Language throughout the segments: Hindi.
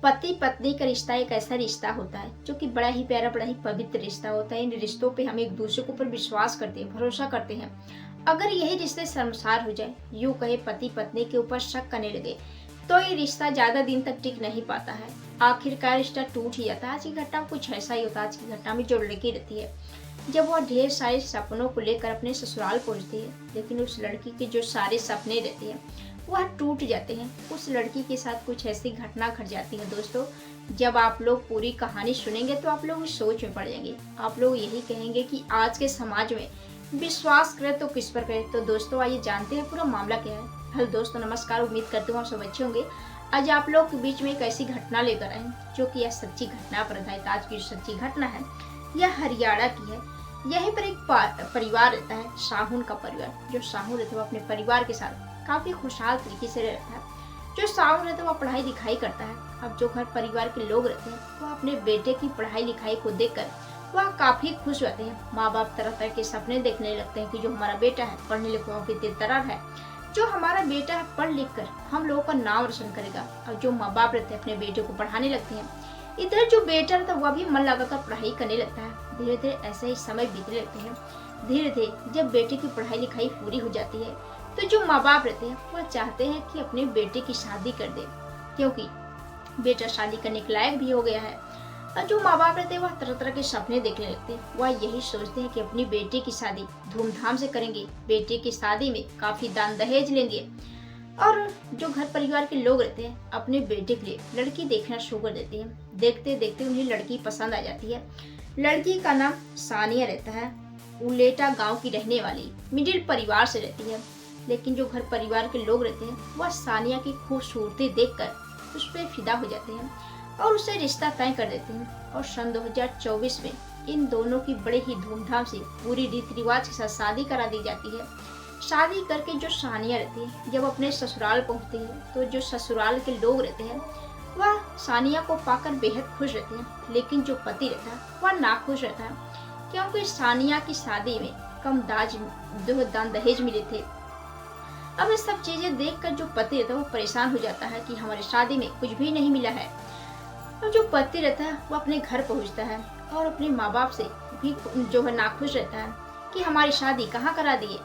पति पत्नी का रिश्ता एक ऐसा रिश्ता होता है जो कि बड़ा ही प्यारा, बड़ा ही पवित्र रिश्ता होता है। इन रिश्तों पे हम एक दूसरे के ऊपर विश्वास करते हैं, भरोसा करते हैं। अगर यही रिश्ते शर्मसार हो जाए, यूं कहे पति पत्नी के ऊपर शक करने लगे, तो ये रिश्ता ज्यादा दिन तक टिक नहीं पाता है। आखिरकार रिश्ता टूट ही जाता है। आज की घटना में कुछ ऐसा ही होता है। आज की घटना में जो लड़की रहती है, जब वह ढेर सारे सपनों को लेकर अपने ससुराल पहुंचती है, लेकिन उस लड़की के जो सारे सपने रहते हैं वह टूट जाते हैं। उस लड़की के साथ कुछ ऐसी घटना घट जाती है दोस्तों, जब आप लोग पूरी कहानी सुनेंगे तो आप लोग सोच में पड़ जाएंगे। आप लोग यही कहेंगे कि आज के समाज में विश्वास करें तो किस पर करें। तो दोस्तों आइए जानते हैं पूरा मामला क्या है। हेलो दोस्तों, नमस्कार। उम्मीद करती हूँ आप सब अच्छे होंगे। आज आप लोग के बीच में एक ऐसी घटना लेकर आए जो कि यह सच्ची घटना पर आधारित। आज की सच्ची घटना है, यह हरियाणा की है। यहीं पर एक परिवार रहता है, साहुन का परिवार। जो साहुन रहता है वो अपने परिवार के साथ काफी खुशहाल तरीके से रहता है। जो साहुन रहता है वो पढ़ाई लिखाई करता है। अब जो घर परिवार के लोग रहते हैं वो अपने बेटे की पढ़ाई लिखाई को देखकर वह काफी खुश रहते हैं। माँ बाप तरह तरह के सपने देखने लगते हैं कि जो हमारा बेटा है पढ़ने लिखने की तेज तर्रार है, जो हमारा बेटा है पढ़ लिख कर हम लोगों का नाम रोशन करेगा। और जो माँ बाप रहते हैं अपने बेटे को पढ़ाने लगते हैं। इधर जो बेटा रहता है वह भी मन लगाकर पढ़ाई करने लगता है। धीरे धीरे ऐसे ही समय बीतने लगते हैं। धीरे धीरे जब बेटे की पढ़ाई लिखाई पूरी हो जाती है तो जो माँ बाप रहते हैं वह चाहते हैं कि अपने बेटे की शादी कर दे, क्योंकि बेटा शादी करने के लायक भी हो गया है। और जो माँ बाप रहते हैं वह तरह तरह के सपने देखने लगते हैं। वह यही सोचते हैं कि अपनी बेटी की शादी धूमधाम से करेंगे, बेटे की शादी में काफी दान दहेज लेंगे। और जो घर परिवार के लोग रहते हैं अपने बेटे के लिए लड़की देखना शुरू कर देते हैं। देखते देखते उन्हें लड़की पसंद आ जाती है। लड़की का नाम सानिया रहता है। उलेटा गांव की रहने वाली मिडिल परिवार से रहती है। लेकिन जो घर परिवार के लोग रहते हैं वह सानिया की खूबसूरती देखकर उस पर फिदा हो जाते हैं और उससे रिश्ता तय कर देते हैं। और सन 2024 में इन दोनों की बड़े ही धूमधाम से पूरी रीति रिवाज के साथ शादी करा दी जाती है। शादी करके जो सानिया रहती है जब अपने ससुराल पहुंचती है तो जो ससुराल के लोग रहते हैं वह सानिया को पाकर बेहद खुश रहते हैं। लेकिन जो पति रहता है वह नाखुश रहता है, क्योंकि सानिया की शादी में कम दान दहेज मिले थे। अब ये सब चीजें देखकर जो पति रहता है वो परेशान हो जाता है कि हमारी शादी में कुछ भी नहीं मिला है। अब जो पति रहता है वो अपने घर पहुंचता है और अपने माँ बाप से भी जो है नाखुश रहता है कि हमारी शादी कहाँ करा दिए।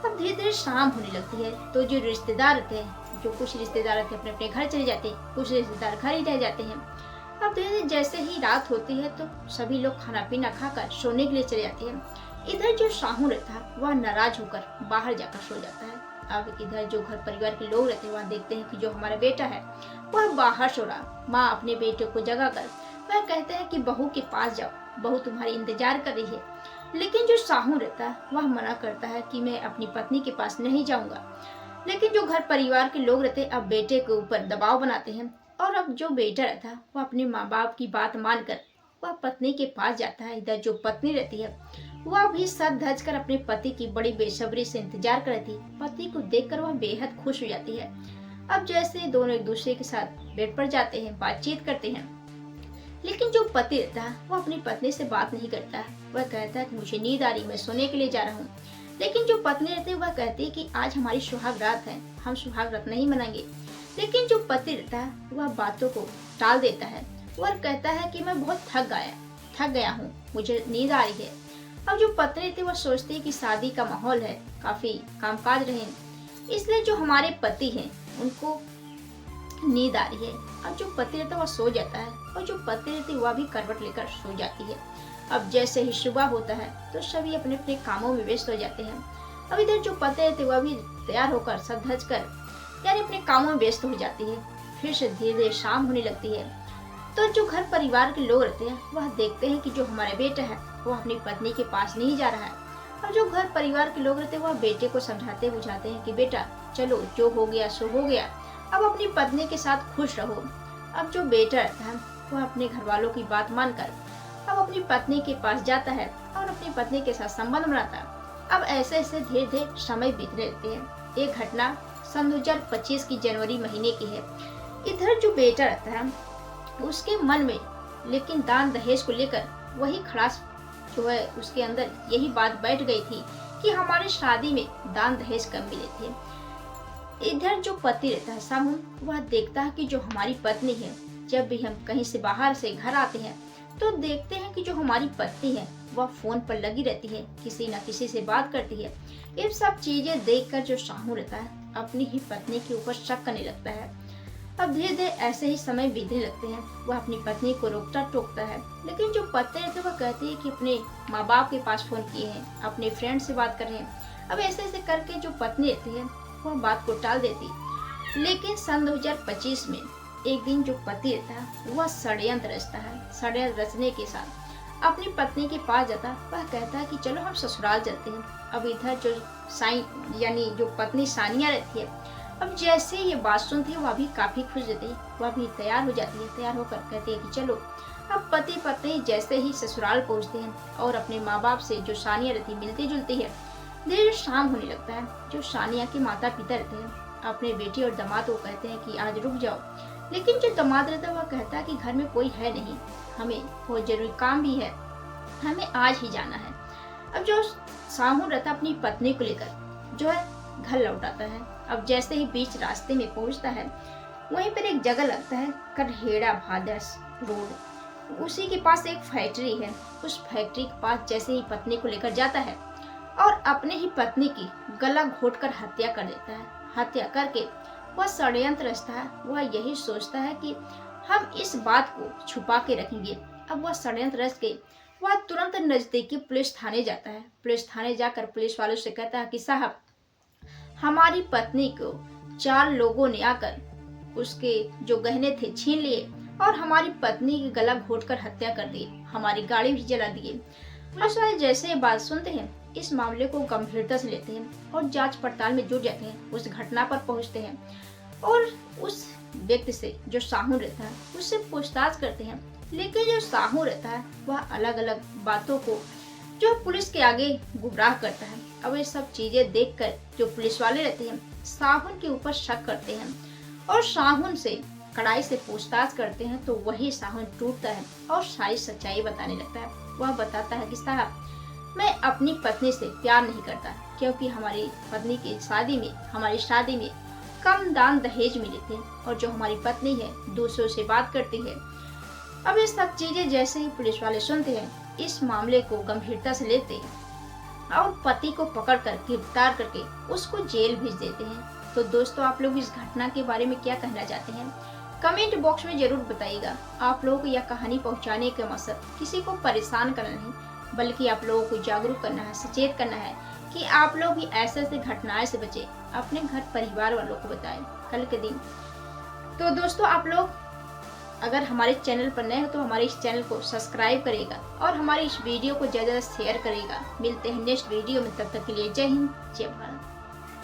अब धीरे धीरे शाम होने लगती है तो जो रिश्तेदार रहते हैं, जो कुछ रिश्तेदार रहते हैं अपने अपने घर चले जाते हैं, कुछ रिश्तेदार घर ही रह जाते हैं। अब धीरे धीरे जैसे ही रात होती है तो सभी लोग खाना पीना खाकर सोने के लिए चले जाते हैं। इधर जो साहू रहता है वह नाराज होकर बाहर जाकर सो जाता है। अब इधर जो घर परिवार के लोग रहते हैं वह देखते हैं कि जो हमारा बेटा है वह बाहर सो रहा। माँ अपने बेटे को जगाकर वह कहते हैं कि बहू के पास जाओ, बहू तुम्हारी इंतजार कर रही है। लेकिन जो साहू रहता है वह मना करता है कि मैं अपनी पत्नी के पास नहीं जाऊंगा। लेकिन जो घर परिवार के लोग रहते हैं अब बेटे के ऊपर दबाव बनाते हैं और अब जो बेटा रहता है वह अपने माँ बाप की बात मानकर वह पत्नी के पास जाता है। इधर जो पत्नी रहती है वह भी सज धज कर अपने पति की बड़ी बेसब्री से इंतजार कर रही थी। पति को देखकर वह बेहद खुश हो जाती है। अब जैसे दोनों एक दूसरे के साथ बेड पर जाते हैं, बातचीत करते हैं। लेकिन जो पति रहता है वो अपनी पत्नी से बात नहीं करता है। वह कहता है कि मुझे नींद आ रही, मैं सोने के लिए जा रहा हूँ। लेकिन जो पत्नी रहती है वह कहती है कि आज हमारी सुहाग रात है, हम सुहाग रात नहीं मनाएंगे। लेकिन जो पति रहता है वह बातों को टाल देता है। वह कहता है कि मैं बहुत थक गया हूँ, मुझे नींद आ रही है। अब जो पत्नी रहती है वह सोचती है कि शादी का माहौल है, काफी कामकाज रहे, इसलिए जो हमारे पति हैं उनको नींद आ रही है। अब जो पति रहता है वह सो जाता है और जो पत्नी रहती है वह भी करवट लेकर सो जाती है। अब जैसे ही सुबह होता है तो सभी अपने अपने कामों में व्यस्त हो जाते हैं। अब इधर जो पति रहती है वह भी तैयार होकर सज धज कर यानी अपने कामों में व्यस्त हो जाती है। फिर से धीरे धीरे शाम होने लगती है तो जो घर परिवार के लोग रहते हैं वह देखते हैं कि जो हमारा बेटा है वो अपनी पत्नी के पास नहीं जा रहा है। और जो घर परिवार के लोग रहते हैं वह बेटे को समझाते बुझाते हैं कि बेटा चलो, जो हो गया सो हो गया, अब अपनी पत्नी के साथ खुश रहो। अब जो बेटा रहता है वह अपने घर वालों की बात मानकर अब अपनी पत्नी के पास जाता है और अपनी पत्नी के साथ संबंध बनाता है। अब ऐसे ऐसे धीरे धीरे समय बीतने लगते हैं। एक घटना सन 2025 की जनवरी महीने की है। इधर जो बेटा रहता है उसके मन में लेकिन दान दहेज को लेकर वही खड़ास जो है उसके अंदर यही बात बैठ गई थी कि हमारी शादी में दान दहेज कम मिले थे। इधर जो पति रहता है सामून, वह देखता है कि जो हमारी पत्नी है जब भी हम कहीं से बाहर से घर आते हैं तो देखते हैं कि जो हमारी पत्नी है वह फोन पर लगी रहती है, किसी न किसी से बात करती है। ये सब चीजें देखकर जो शाहू रहता है अपनी ही पत्नी के ऊपर शक करने लगता है। अब धीरे धीरे ऐसे ही समय बीतने लगते हैं। वह अपनी पत्नी को रोकता टोकता है, लेकिन जो पत्नी रहती है वह कहती है कि अपने माँ बाप के पास फोन किए हैं, अपने फ्रेंड से बात कर रहे हैं। अब ऐसे ऐसे करके जो पत्नी रहती है वह बात को टाल देती। लेकिन सन 2025 में एक दिन जो पति रहता है वह षड्यंत्र रचता है। षड्यंत्र रचने के साथ अपनी पत्नी के पास जाता है। वह कहता है कि चलो हम ससुराल चलते हैं। अब इधर जो यानी जो पत्नी सानिया रहती है, अब जैसे ये बात सुनती है वह भी काफी खुश रहती है। वह भी तैयार हो जाती है। तैयार होकर कहती है कि चलो। अब पति पत्नी जैसे ही ससुराल पहुंचते हैं और अपने माँ बाप से जो सानिया रहती है मिलती जुलती है, धीरे शाम होने लगता है। जो सानिया के माता पिता रहते हैं अपने बेटी और दामाद को कहते हैं कि आज रुक जाओ, लेकिन जो दामाद रहता है वह कहता है कि घर में कोई है नहीं, हमें बहुत जरूरी काम भी है, हमें आज ही जाना है। अब जो साहू रहता अपनी पत्नी को लेकर जो है घर लौट आता है। अब जैसे ही बीच रास्ते में पहुंचता है वहीं पर एक जगह लगता है करहेड़ा भादस रोड, उसी के पास एक फैक्ट्री है। उस फैक्ट्री के पास जैसे ही पत्नी को लेकर जाता है और अपने ही पत्नी की गला घोटकर हत्या कर देता है। हत्या करके वह षड्यंत्र रचता है। वह यही सोचता है कि हम इस बात को छुपा के रखेंगे। अब वह षड्यंत्र रच के वह तुरंत नजदीकी पुलिस थाने जाता है। पुलिस थाने जाकर पुलिस वालों से कहता है कि साहब, हमारी पत्नी को 4 लोगों ने आकर उसके जो गहने थे छीन लिए और हमारी पत्नी की गला घोटकर हत्या कर दी, हमारी गाड़ी भी जला दिए। पुलिस वाले जैसे ये बात सुनते हैं इस मामले को गंभीरता से लेते हैं और जांच पड़ताल में जुट जाते हैं। उस घटना पर पहुंचते हैं और उस व्यक्ति से जो साहू रहता है उससे पूछताछ करते हैं। लेकिन जो साहू रहता है वह अलग अलग बातों को जो पुलिस के आगे गुमराह करता है। अब ये सब चीजें देखकर जो पुलिस वाले रहते हैं साहुन के ऊपर शक करते हैं और साहुन से कड़ाई से पूछताछ करते हैं। तो वही साहुन टूटता है और सारी सच्चाई बताने लगता है। वह बताता है कि साहब, मैं अपनी पत्नी से प्यार नहीं करता, क्योंकि हमारी पत्नी की हमारी शादी में कम दान दहेज मिले थे और जो हमारी पत्नी है दूसरों से बात करती है। अब ये सब चीजें जैसे ही पुलिस वाले सुनते हैं इस मामले को गंभीरता से लेते हैं और पति को पकड़कर गिरफ्तार करके उसको जेल भेज देते हैं। तो दोस्तों, आप लोग इस घटना के बारे में क्या कहना चाहते हैं? कमेंट बॉक्स में जरूर बताइएगा। आप लोगों को यह कहानी पहुंचाने का मकसद किसी को परेशान करना नहीं, बल्कि आप लोगों को जागरूक करना है, सचेत करना है कि आप लोग भी ऐसे ऐसे घटनाएं से बचे, अपने घर परिवार वालों को बताएं कल के दिन। तो दोस्तों, आप लोग अगर हमारे चैनल पर नए हो तो हमारे इस चैनल को सब्सक्राइब करेगा और हमारी इस वीडियो को ज़्यादा शेयर करेगा। मिलते हैं नेक्स्ट वीडियो में, तब तक के लिए जय हिंद, जय भारत।